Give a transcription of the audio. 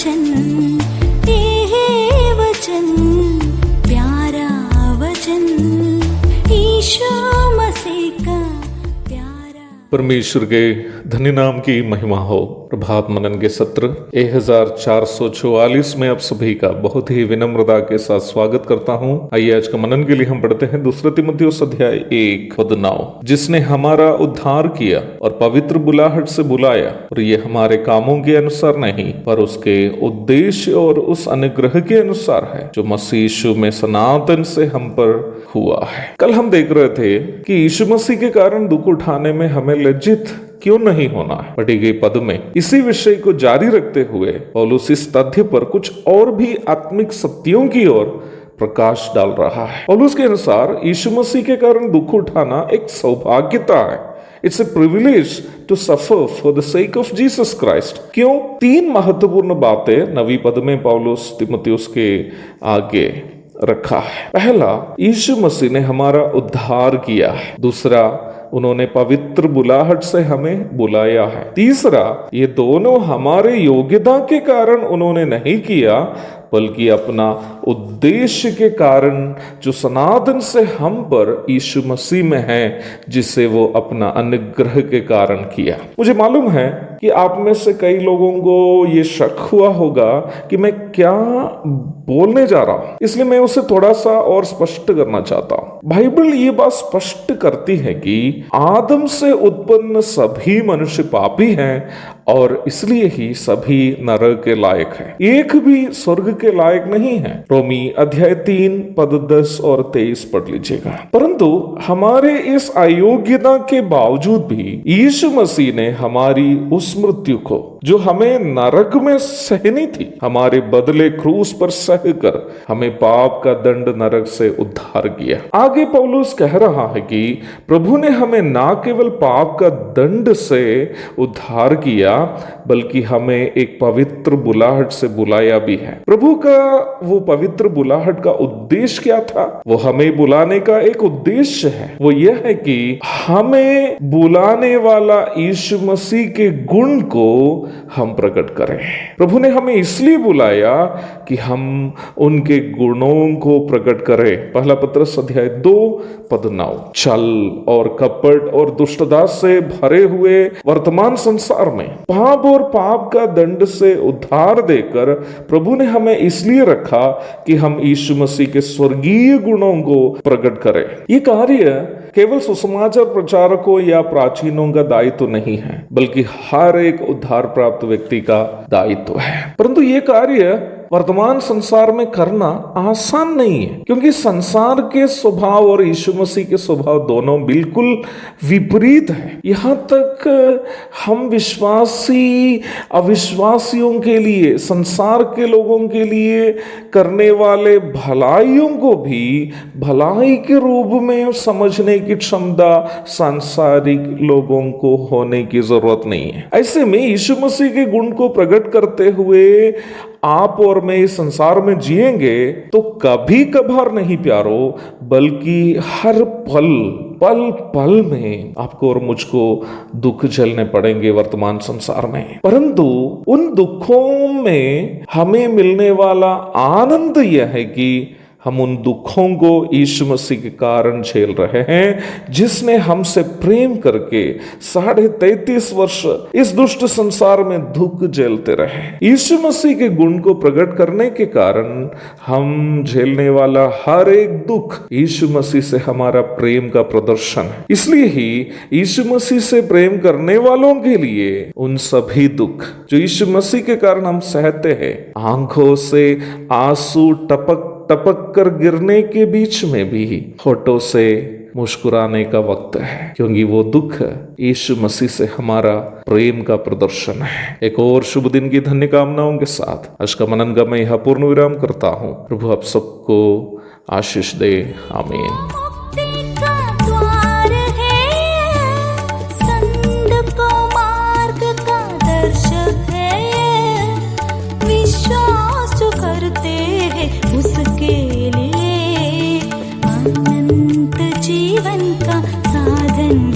वचन, ये वचन प्यारा वचन, यीशु मसीह का प्यारा। परमेश्वर के धन्य नाम की महिमा हो। प्रभात मनन के सत्र 1444 में आप सभी का बहुत ही विनम्रता के साथ स्वागत करता हूं। आइए आज का मनन के लिए हम पढ़ते हैं 2 तीमुथियुस अध्याय 1:9, जिसने हमारा उद्धार किया और पवित्र बुलाहट से बुलाया, और ये हमारे कामों के अनुसार नहीं पर उसके उद्देश्य और उस अनुग्रह के अनुसार है जो मसीह यीशु में सनातन से हम पर हुआ है। कल हम देख रहे थे कि यीशु मसीह के कारण दुख उठाने में हमें लज्जित क्यों नहीं होना है। पढ़ी गई पद में इसी विषय को जारी रखते हुए पौलुस इस तथ्य पर कुछ और भी आत्मिक सत्यों की ओर प्रकाश डाल रहा है। पौलुस के अनुसार यीशु मसीह के कारण दुख उठाना एक सौभाग्यता है। It's a privilege to suffer for the sake of Jesus Christ. क्यों? 3 महत्वपूर्ण बातें नवी पद में पौलुस तीमुथियुस के आगे रखा है। पहला, यीशु मसीह ने हमारा उद्धार किया है। दूसरा, उन्होंने पवित्र बुलाहट से हमें बुलाया है। तीसरा, ये दोनों हमारे योग्यता के कारण उन्होंने नहीं किया बल्कि अपना उद्देश्य के कारण जो सनातन से हम पर यीशु मसीह में है, जिसे वो अपना अनुग्रह के कारण किया। मुझे मालूम है कि आप में से कई लोगों को ये शक हुआ होगा कि मैं क्या बोलने जा रहा हूं, इसलिए मैं उसे थोड़ा सा और स्पष्ट करना चाहता हूं। बाइबल ये बात स्पष्ट करती है कि आदम से उत्पन्न सभी मनुष्य पापी हैं और इसलिए ही सभी नरक के लायक हैं। एक भी स्वर्ग के लायक नहीं है। रोमी अध्याय 3 पद 10 और 23 पढ़ लीजिएगा। परंतु हमारे इस अयोग्यता के बावजूद भी यीशु मसीह ने हमारी उस मृत्यु को जो हमें नरक में सहनी थी, हमारे बदले क्रूस पर सहकर हमें पाप का दंड नरक से उद्धार किया। आगे पौलुस कह रहा है कि प्रभु ने हमें ना केवल पाप का दंड से उद्धार किया बल्कि हमें एक पवित्र बुलाहट से बुलाया भी है। प्रभु का वो पवित्र बुलाहट का उद्देश्य क्या था? वो हमें बुलाने का एक उद्देश्य है। वो यह है कि हमें बुलाने वाला यीशु मसीह के गुण को हम प्रकट करें। प्रभु ने हमें इसलिए बुलाया कि हम उनके गुणों को प्रकट करें। पहला पत्रस अध्याय 2 पद 9। छल और कपट और दुष्टता से भरे हुए वर्तमान संसार में पाप और पाप का दंड से उद्धार देकर प्रभु ने हमें इसलिए रखा कि हम यीशु मसीह के स्वर्गीय गुणों को प्रकट करें। ये कार्य केवल सुसमाचार प्रचारकों या प्राचीनों का दायित्व नहीं है, बल्कि हर एक उद्धार प्राप्त व्यक्ति का दायित्व है। परंतु ये कार्य वर्तमान संसार में करना आसान नहीं है, क्योंकि संसार के स्वभाव और यीशु मसीह के स्वभाव दोनों बिल्कुल विपरीत है। यहाँ तक हम विश्वासी अविश्वासियों के लिए, संसार के लोगों के लिए करने वाले भलाइयों को भी भलाई के रूप में समझने की क्षमता सांसारिक लोगों को होने की जरूरत नहीं है। ऐसे में यीशु मसीह के गुण को प्रकट करते हुए आप और मैं इस संसार में जिएंगे तो कभी कभार नहीं प्यारो, बल्कि हर पल पल पल में आपको और मुझको दुख झेलने पड़ेंगे वर्तमान संसार में। परंतु उन दुखों में हमें मिलने वाला आनंद यह है कि हम उन दुखों को यीशु मसीह के कारण झेल रहे हैं, जिसने हमसे प्रेम करके 33.5 वर्ष इस दुष्ट संसार में दुख झेलते रहे। यीशु मसीह के गुण को प्रकट करने के कारण हम झेलने वाला हर एक दुख यीशु मसीह से हमारा प्रेम का प्रदर्शन है। इसलिए ही यीशु मसीह से प्रेम करने वालों के लिए उन सभी दुख जो यीशु मसीह के कारण हम सहते हैं, आंखों से आंसू टपक कर गिरने के बीच में भी होठों से मुस्कुराने का वक्त है, क्योंकि वो दुख यीशु मसीह से हमारा प्रेम का प्रदर्शन है। एक और शुभ दिन की धन्य कामनाओं के साथ आज का मनन का मैं यहाँ पूर्ण विराम करता हूँ। प्रभु आप सबको आशीष दे। आमीन। उसके लिए अनंत जीवन का साधन